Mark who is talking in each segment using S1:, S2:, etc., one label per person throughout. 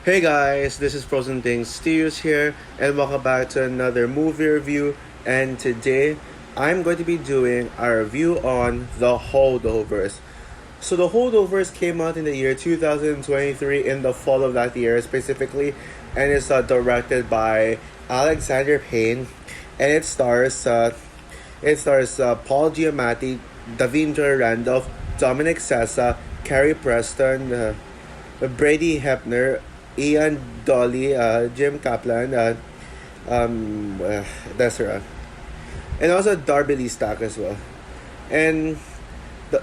S1: Hey guys, this is Frozen Things Steers here, and welcome back to another movie review. And today, I'm going to be doing a review on The Holdovers. So, The Holdovers came out in the year 2023, in the fall of that year specifically, and it's directed by Alexander Payne, and it stars Paul Giamatti, Davindra Randolph, Dominic Sessa, Carrie Preston, Brady Hepner, Ian Dolly, Jim Kaplan, Desera, and also Darby Lee Stack as well. And the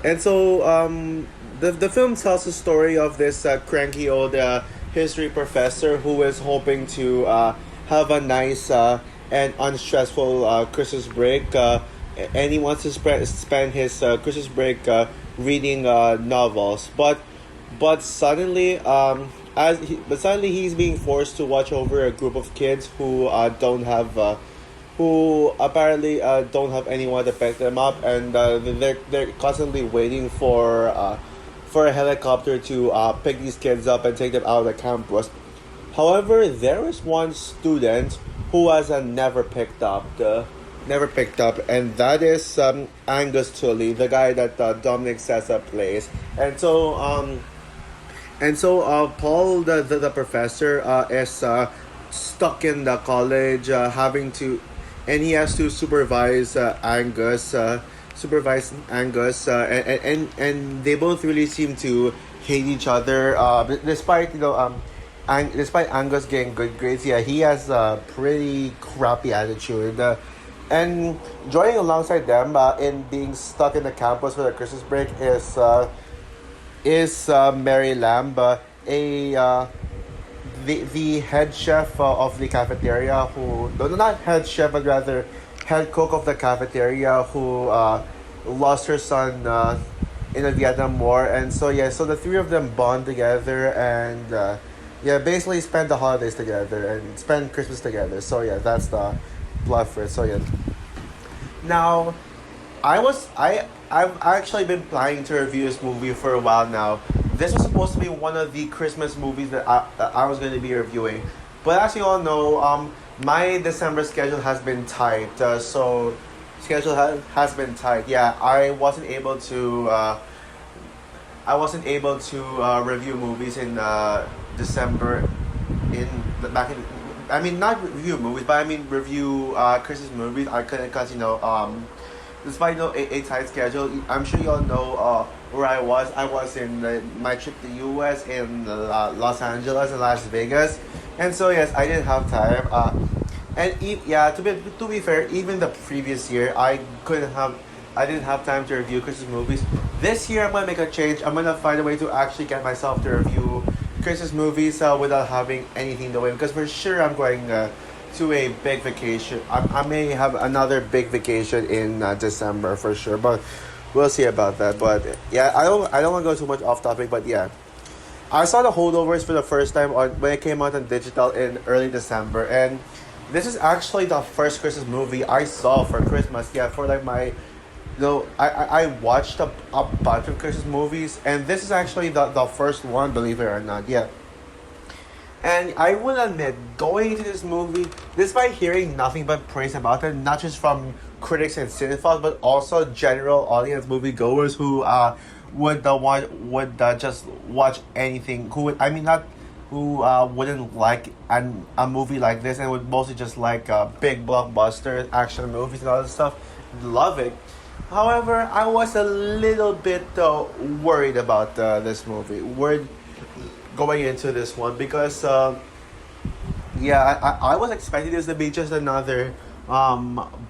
S1: film tells the story of this cranky old history professor who is hoping to have a nice and unstressful Christmas break, and he wants to spend his Christmas break reading novels, but suddenly, but suddenly he's being forced to watch over a group of kids who apparently don't have anyone to pick them up, and they're constantly waiting for a helicopter to pick these kids up and take them out of the campus. However, there is one student who has never picked up, and that is Angus Tully, the guy that Dominic Sessa plays, and so Paul, the professor, is stuck in the college, and he has to supervise Angus, and they both really seem to hate each other. Despite despite Angus getting good grades, yeah, he has a pretty crappy attitude. And joining alongside them in being stuck in the campus for the Christmas break is Mary Lamb, the head chef of the cafeteria, who no, not head chef but rather head cook of the cafeteria, who lost her son in the Vietnam War, and so the three of them bond together, and basically spend the holidays together and spend Christmas together. So yeah, that's the plot for it. So yeah, now I've actually been planning to review this movie for a while now. This was supposed to be one of the Christmas movies that I was going to be reviewing, but as you all know, my December schedule has been tight. Has been tight. Yeah, I wasn't able to review movies in December. In back in I mean, not review movies, but I mean review Christmas movies. I couldn't, because despite a tight schedule, I'm sure you all know where I was. I was in my trip to US, in Los Angeles and Las Vegas, and so yes, I didn't have time. To be fair, even the previous year, I didn't have time to review Christmas movies. This year, I'm gonna make a change. I'm gonna find a way to actually get myself to review Christmas movies without having anything to win, because for sure I'm going to a big vacation. I may have another big vacation in December for sure, but we'll see about that. But yeah, I don't want to go too much off topic, but yeah, I saw The Holdovers for the first time when it came out on digital in early December, and this is actually the first Christmas movie I saw for Christmas. Yeah, for like my no, I watched a bunch of Christmas movies, and this is actually the first one, believe it or not. Yeah. And I will admit, going into this movie, despite hearing nothing but praise about it, not just from critics and cinephiles, but also general audience moviegoers who would just watch anything, who would, I mean, not who wouldn't like a movie like this, and would mostly just like big blockbuster action movies and all that stuff, love it. However, I was a little bit worried about this movie. Worried going into this one, because I was expecting this to be just another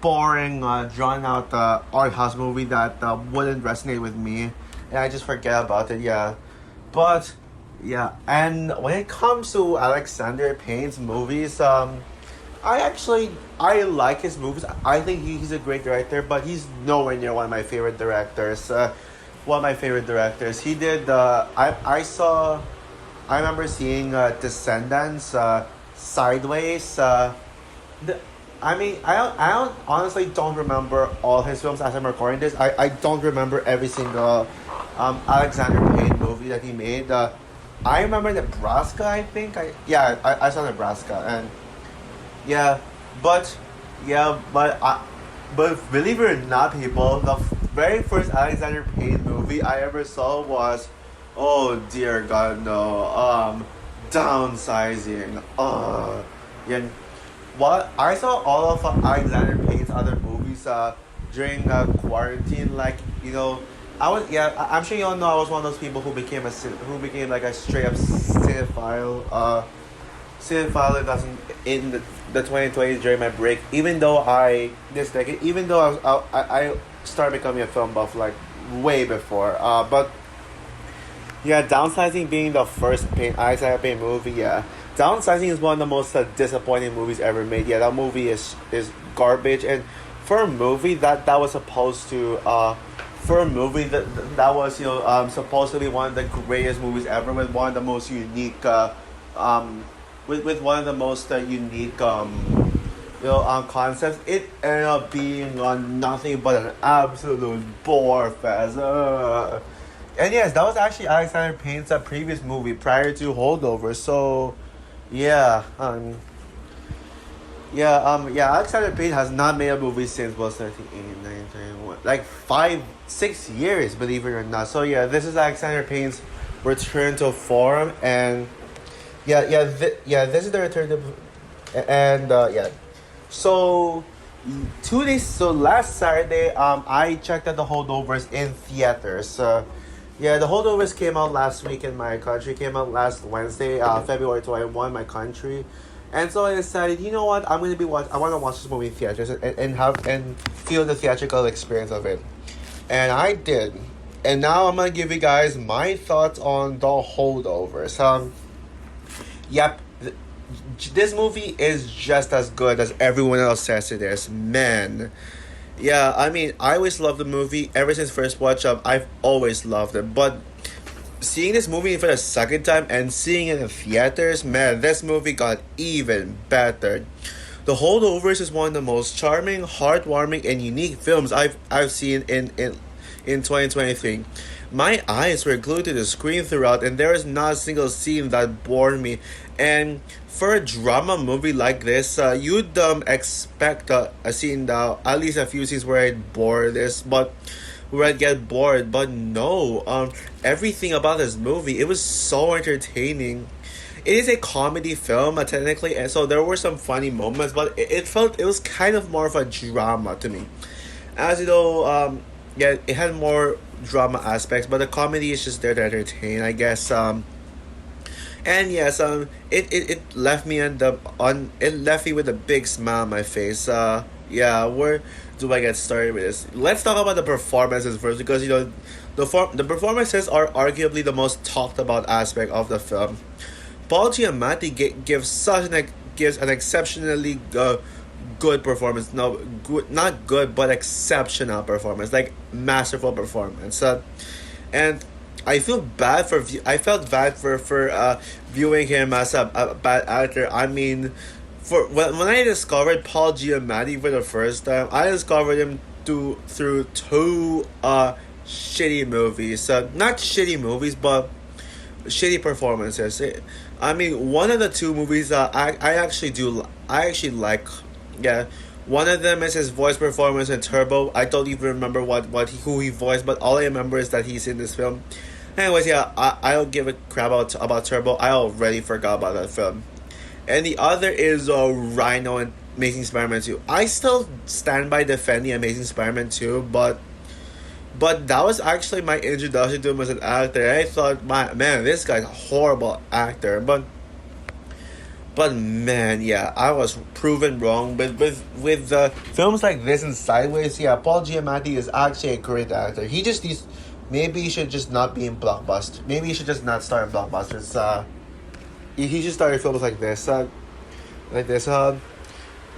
S1: boring, drawn out art house movie that wouldn't resonate with me, and I just forget about it. Yeah, but yeah, and when it comes to Alexander Payne's movies, I like his movies. I think he's a great director, but he's nowhere near one of my favorite directors. He did. I remember seeing Descendants, Sideways. I honestly don't remember all his films as I'm recording this. I don't remember every single Alexander Payne movie that he made. I remember Nebraska. I think I saw Nebraska, and yeah, but but believe it or not, people, the very first Alexander Payne movie I ever saw was, oh dear God, no, Downsizing. Yeah, what I saw all of Alexander Payne's other movies during quarantine, like I was I'm sure you all know I was one of those people who became like a straight up cinephile in the 2020s during my break. Even though this decade, even though I started becoming a film buff like way before. But yeah, Downsizing being the first Isaiah Payne movie. Yeah, Downsizing is one of the most disappointing movies ever made. Yeah, that movie is garbage, and for a movie that was supposed to for a movie that was supposed to be one of the greatest movies ever, with one of the most unique um with one of the most unique concepts, it ended up being nothing but an absolute bore fest. And yes, that was actually Alexander Payne's previous movie prior to Holdovers. So yeah, Alexander Payne has not made a movie since, well, 1989, 91, like 5 6 years, believe it or not. So yeah, this is Alexander Payne's return to form, and this is the return to, and so 2 days. So last Saturday, I checked out the Holdovers in theaters. The Holdovers came out last week in my country. Came out last Wednesday, February 21, my country, and so I decided, you know what, I want to watch this movie in theaters and feel the theatrical experience of it, and I did. And now I'm gonna give you guys my thoughts on the Holdovers. Yep, this movie is just as good as everyone else says it is. Man, yeah, I mean, I always loved the movie ever since first watch. I've always loved it, but seeing this movie for the second time and seeing it in theaters, man, this movie got even better. The Holdovers is one of the most charming, heartwarming, and unique films I've seen in 2023. My eyes were glued to the screen throughout, and there is not a single scene that bored me. And for a drama movie like this, you'd expect a scene that, at least a few scenes where I'd get bored. But no, everything about this movie, it was so entertaining. It is a comedy film, technically, and so there were some funny moments, but it was kind of more of a drama to me. As you know, it had more drama aspects, but the comedy is just there to entertain, I guess. And yes, it left me it left me with a big smile on my face. Where do I get started with this? Let's talk about the performances first, because the performances are arguably the most talked about aspect of the film. Paul Giamatti gives an exceptionally good performance. No, good, not good, but exceptional performance, like masterful performance. And I felt bad for viewing him as a bad actor. I mean, when I discovered Paul Giamatti for the first time, I discovered him through two shitty movies. Not shitty movies, but shitty performances. I mean, one of the two movies I actually like. Yeah, one of them is his voice performance in Turbo. I don't even remember who he voiced, but all I remember is that he's in this film. Anyways, yeah, I don't give a crap about Turbo. I already forgot about that film. And the other is Rhino in Amazing Spider-Man 2. I still stand by defending Amazing Spider-Man 2, but that was actually my introduction to him as an actor. I thought, man, this guy's a horrible actor, but man, yeah, I was proven wrong. But with films like this and Sideways, yeah, Paul Giamatti is actually a great actor. Maybe he should just not be in blockbusters. Maybe he should just not star in blockbusters. He should start in films like this.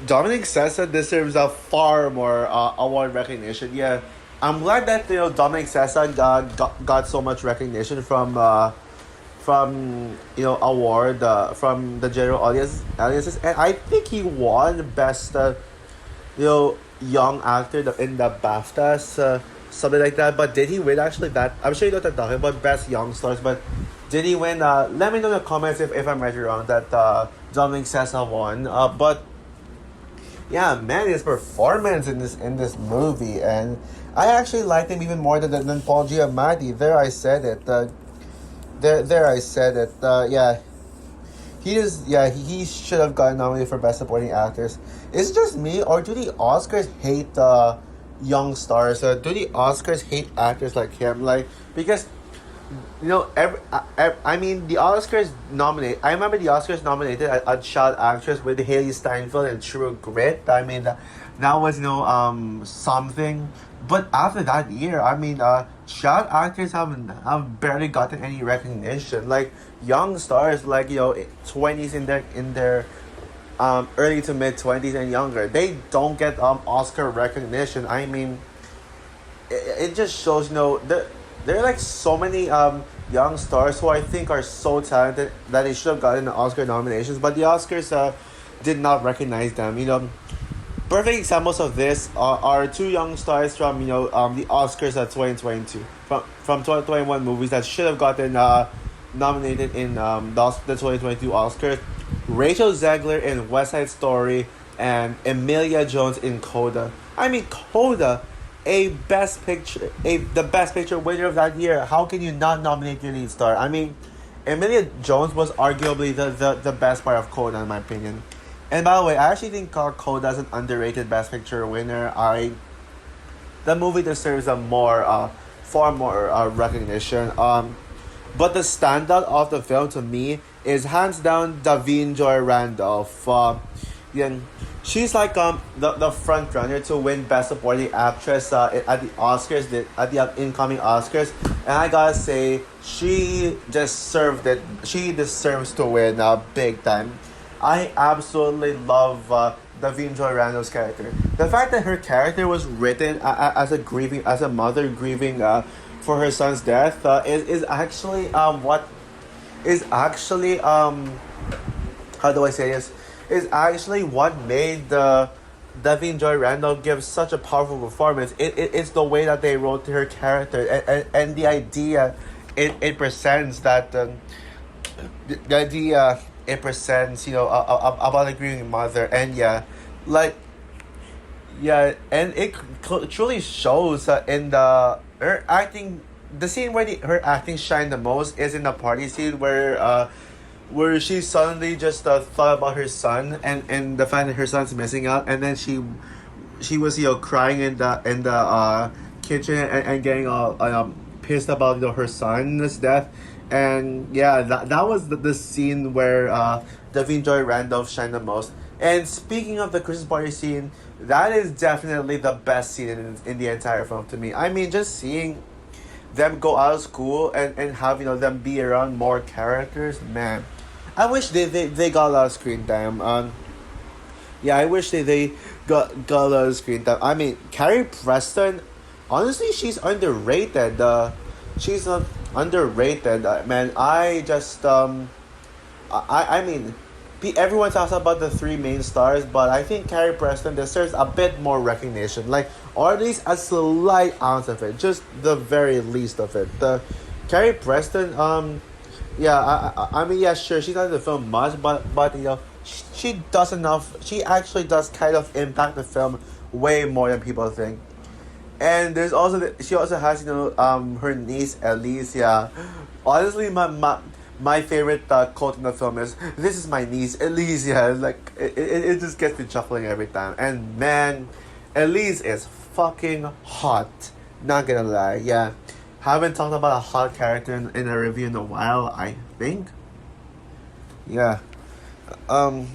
S1: Dominic Sessa deserves a far more award recognition. Yeah, I'm glad that Dominic Sessa got so much recognition from award from the general audiences, and I think he won best young actor in the BAFTAs. something like that. But did he win actually? That I'm sure you know what I'm talking about, best young stars. But did he win? Let me know in the comments if I'm right or wrong that Dominic Sessa won. But yeah, man, his performance in this movie, and I actually liked him even more than Paul Giamatti. There I said it. There I said it. Yeah, he should have gotten nominated for best supporting actors. Is it just me, or do the Oscars hate young stars? Do the Oscars hate actors like him? Like, because I mean, the Oscars nominate. I remember the Oscars nominated a child actress with Haley Steinfeld and True Grit. I mean, that was something. But after that year, I mean, child actors have barely gotten any recognition. Like young stars, like 20s in their early to mid 20s and younger, they don't get Oscar recognition. I mean, it just shows there are like so many young stars who I think are so talented that they should have gotten the Oscar nominations, but the Oscars did not recognize them. Perfect examples of this are two young stars from the Oscars at 2022 from 2021 movies that should have gotten nominated in the 2022 Oscars. Rachel Zegler in West Side Story and Emilia Jones in Coda. I mean, Coda, the best picture winner of that year. How can you not nominate your lead star? I mean, Emilia Jones was arguably the best part of Coda in my opinion. And by the way, I actually think Coda is an underrated best picture winner. The movie deserves far more recognition. But the standout of the film to me is hands down Davine Joy Randolph. She's like the front runner to win Best Supporting Actress at the Oscars, at the incoming Oscars, and I gotta say she deserved it. She deserves to win big time. I absolutely love Davine Joy Randall's character. The fact that her character was written as a mother grieving for her son's death is actually how do I say this? Is actually what made Davine Joy Randall give such a powerful performance. It's the way that they wrote her character and the idea it presents that the idea it presents about a grieving mother, and and it truly shows in her acting. The scene where her acting shined the most is in the party scene where she suddenly just thought about her son and the fact that her son's missing out, and then she was crying in the kitchen and getting all pissed about her son's death. And that was the scene where Davine Joy Randolph shined the most. And speaking of the Christmas party scene, that is definitely the best scene in the entire film to me. I mean, just seeing them go out of school and have them be around more characters, man. I wish they got a lot of screen time. I wish they got a lot of screen time. I mean, Carrie Preston, honestly, she's underrated. She's not underrated, man. I just I mean, everyone talks about the three main stars, but I think Carrie Preston deserves a bit more recognition, or at least a slight ounce of it, just the very least of it. The Carrie Preston, I mean, sure, she's not in the film much, but she does enough. She actually does kind of impact the film way more than people think. And there's also she also has her niece Elise. Yeah, honestly, my favorite quote in the film is, "This is my niece Elise." Yeah, like it just gets me chuckling every time. And man, Elise is fucking hot. Not gonna lie. Yeah, haven't talked about a hot character in a review in a while, I think. Yeah. One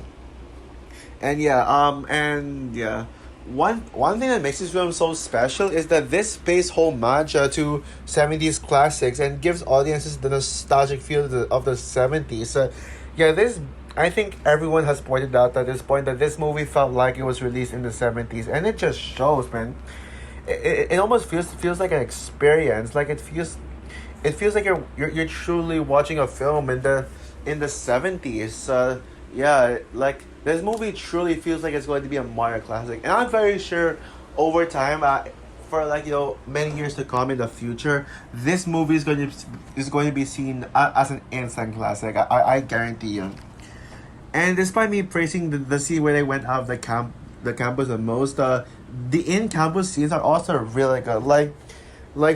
S1: thing that makes this film so special is that this pays homage to 70s classics and gives audiences the nostalgic feel of the 70s. This, I think everyone has pointed out at this point that this movie felt like it was released in the 70s, and it just shows, man. It almost feels like an experience. Like it feels like you're truly watching a film in the 70s. Like this movie truly feels like it's going to be a modern classic, and I'm very sure over time, for like many years to come in the future, this movie is going to be seen as an instant classic. I guarantee you. And despite me praising the scene where they went out of the campus the most, the in campus scenes are also really good. Like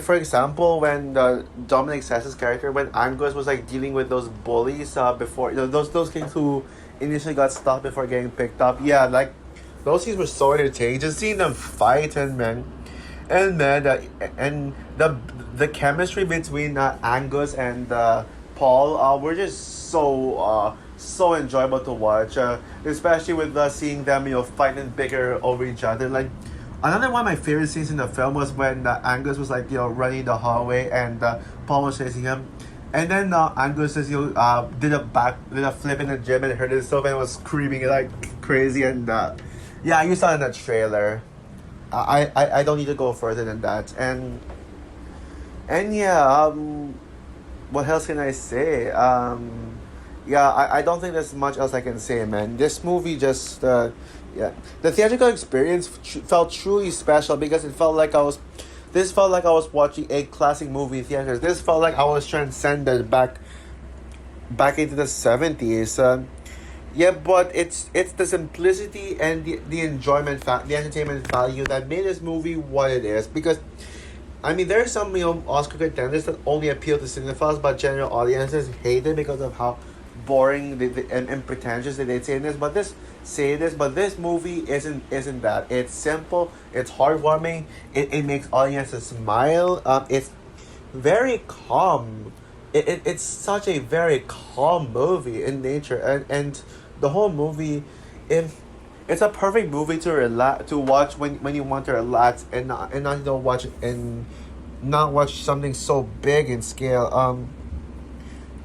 S1: for example, when Dominic Sessa's character, when Angus was like dealing with those bullies before those kids who initially got stopped before getting picked up. Yeah, like those scenes were so entertaining. Just seeing them fight and the chemistry between Angus and Paul were just so enjoyable to watch. Especially with seeing them fighting bigger over each other. Like another one of my favorite scenes in the film was when Angus was like running the hallway and Paul was chasing him. And then Angus just did a flip in the gym and hurt himself and was screaming like crazy and yeah, you saw in the trailer. I don't need to go further than that. And yeah, what else can I say? Yeah, I don't think there's much else I can say, man. This movie just yeah, the theatrical experience felt truly special because it felt like this felt like I was watching a classic movie in theaters. This felt like I was transcended back into the 70s. Yeah, but it's the simplicity and the enjoyment the entertainment value that made this movie what it is. Because I mean, there are some Oscar contenders that only appeal to cinephiles, but general audiences hate it because of how boring and pretentious they say this. But this movie isn't that. It's simple. It's heartwarming. It makes audiences smile. It's very calm. It's such a very calm movie in nature, and the whole movie, it's a perfect movie to watch when you want to relax and not watch and not watch something so big in scale.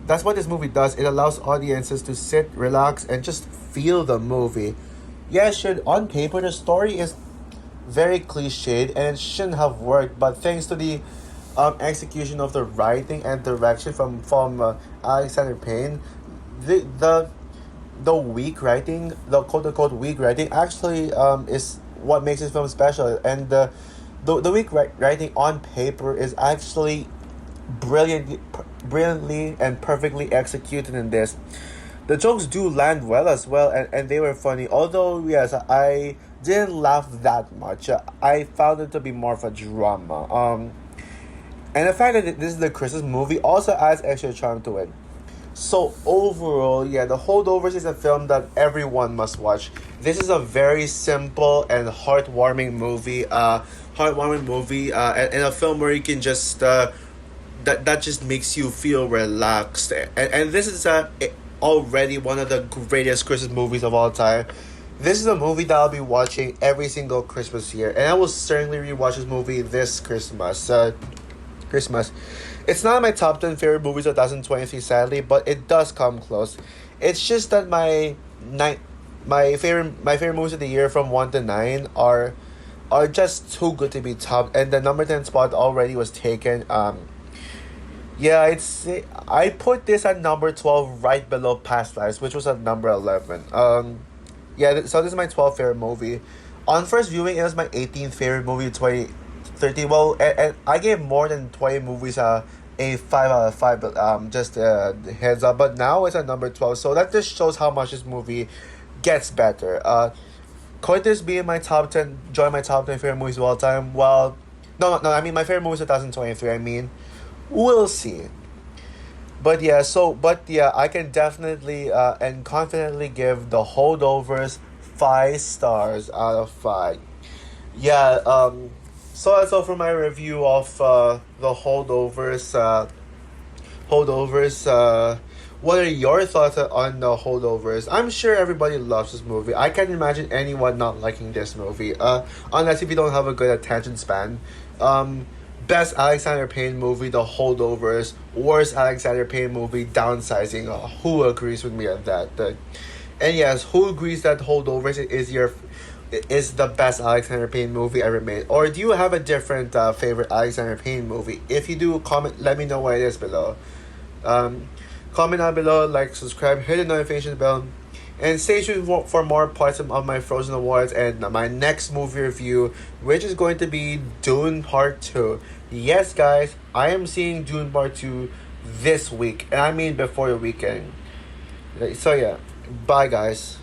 S1: That's what this movie does. It allows audiences to sit, relax, and just feel the movie. Yeah, on paper the story is very cliched and it shouldn't have worked, but thanks to the execution of the writing and direction from Alexander Payne, the weak writing, the quote unquote weak writing, actually is what makes this film special. And the weak writing on paper is actually brilliantly and perfectly executed in this. The jokes do land well as well, and they were funny. Although yes, I didn't laugh that much. I found it to be more of a drama. And the fact that this is the Christmas movie also adds extra charm to it. So overall, yeah, The Holdovers is a film that everyone must watch. This is a very simple and heartwarming movie. And a film where you can just that just makes you feel relaxed. And this is already one of the greatest Christmas movies of all time. This is a movie that I'll be watching every single Christmas year, and I will certainly rewatch this movie this Christmas. It's not my top 10 favorite movies of 2023, sadly, but it does come close. It's just that my favorite movies of the year from 1 to 9 are just too good to be topped, and the number 10 spot already was taken. Yeah, I put this at number 12 right below Past Lives, which was at number 11. Yeah, so this is my 12th favorite movie. On first viewing, it was my 18th favorite movie of 2013. Well, and I gave more than 20 movies a 5 out of 5, but just heads up. But now it's at number 12, so that just shows how much this movie gets better. Could this be in my top 10, join my top 10 favorite movies of all time? Well, no, I mean, my favorite movies of 2023, I mean. We'll see. But yeah, I can definitely and confidently give The Holdovers 5 stars out of 5. Yeah, so that's all for my review of The Holdovers. What are your thoughts on The Holdovers? I'm sure everybody loves this movie. I can't imagine anyone not liking this movie. Unless if you don't have a good attention span. Best Alexander Payne movie, The Holdovers. Worst Alexander Payne movie, Downsizing. Who agrees with me on that? And yes, who agrees that Holdovers is the best Alexander Payne movie ever made? Or do you have a different favorite Alexander Payne movie? If you do, comment. Let me know what it is below. Comment down below, like, subscribe, hit the notification bell, And stay tuned for more parts of my Frozen Awards and my next movie review, which is going to be Dune Part 2. Yes, guys, I am seeing Dune Part 2 this week, and I mean before the weekend. So, yeah, bye, guys.